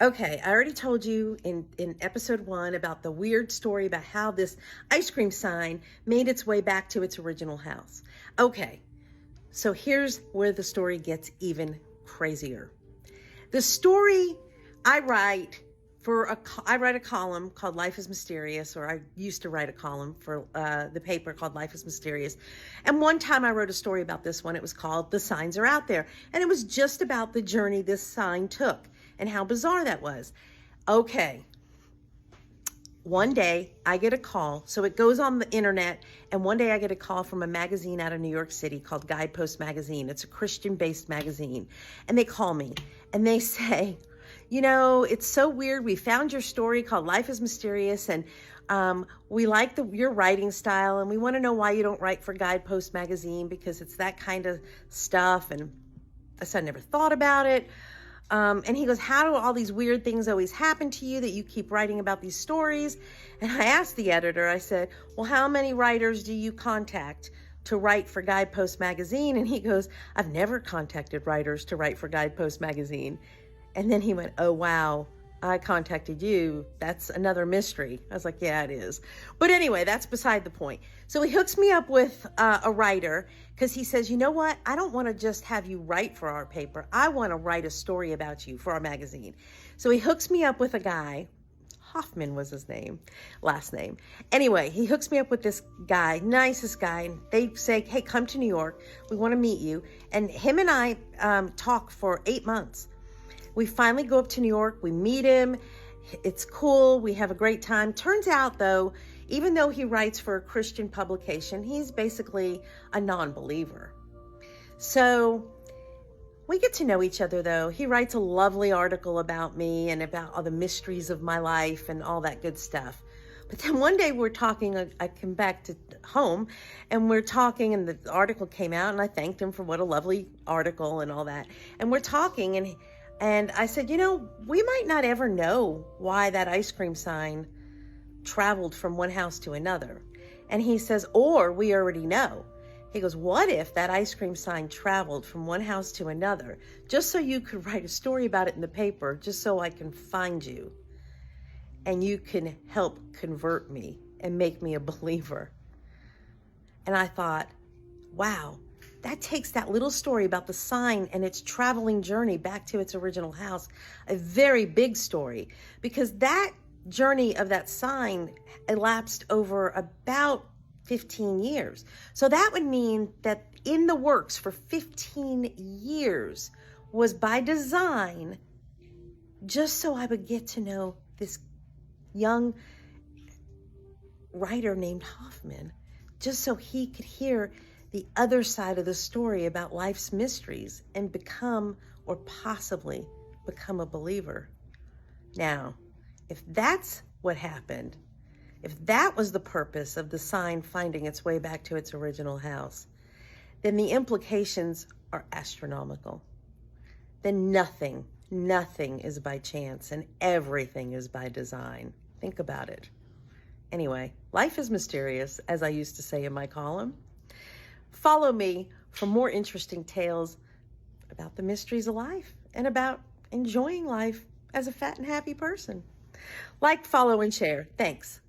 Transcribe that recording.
Okay, I already told you in episode 1 about the weird story about how this ice cream sign made its way back to its original house. Okay, so here's where the story gets even crazier. The story I write I write a column called Life is Mysterious, or I used to write a column for the paper called Life is Mysterious. And one time I wrote a story about this one. It was called The Signs Are Out There. And it was just about the journey this sign took and how bizarre that was. Okay. One day I get a call. So it goes on the internet. And one day I get a call from a magazine out of New York City called Guidepost Magazine. It's a Christian-based magazine. And they call me and they say, you know, it's so weird. We found your story called Life is Mysterious, and we like your writing style, and we want to know why you don't write for Guidepost Magazine, because it's that kind of stuff. And I said, I never thought about it. And he goes, how do all these weird things always happen to you that you keep writing about these stories? And I asked the editor, I said, well, how many writers do you contact to write for Guidepost Magazine? And he goes, I've never contacted writers to write for Guidepost Magazine. And then he went, oh, wow, I contacted you. That's another mystery. I was like, yeah, it is. But anyway, that's beside the point. So he hooks me up with a writer, because he says, you know what? I don't want to just have you write for our paper. I want to write a story about you for our magazine. So he hooks me up with a guy. Hoffman was his last name. Anyway, he hooks me up with this guy, nicest guy. And they say, hey, come to New York. We want to meet you. And him and I talk for 8 months. We finally go up to New York. We meet him. It's cool. We have a great time. Turns out, though, even though he writes for a Christian publication, he's basically a non-believer. So we get to know each other, though. He writes a lovely article about me and about all the mysteries of my life and all that good stuff. But then one day we're talking, I come back to home and we're talking, and the article came out, and I thanked him for what a lovely article and all that. And we're talking, and I said, you know, we might not ever know why that ice cream sign traveled from one house to another. And he says, or we already know. He goes, what if that ice cream sign traveled from one house to another, just so you could write a story about it in the paper, just so I can find you and you can help convert me and make me a believer? And I thought, wow. That takes that little story about the sign and its traveling journey back to its original house, a very big story, because that journey of that sign elapsed over about 15 years. So that would mean that in the works for 15 years was by design, just so I would get to know this young writer named Hoffman, just so he could hear the other side of the story about life's mysteries and become, or possibly become, a believer. Now, if that's what happened, if that was the purpose of the sign finding its way back to its original house, then the implications are astronomical. Then nothing is by chance, and everything is by design. Think about it. Anyway, life is mysterious, as I used to say in my column. Follow me for more interesting tales about the mysteries of life and about enjoying life as a fat and happy person. Like, follow, and share. Thanks.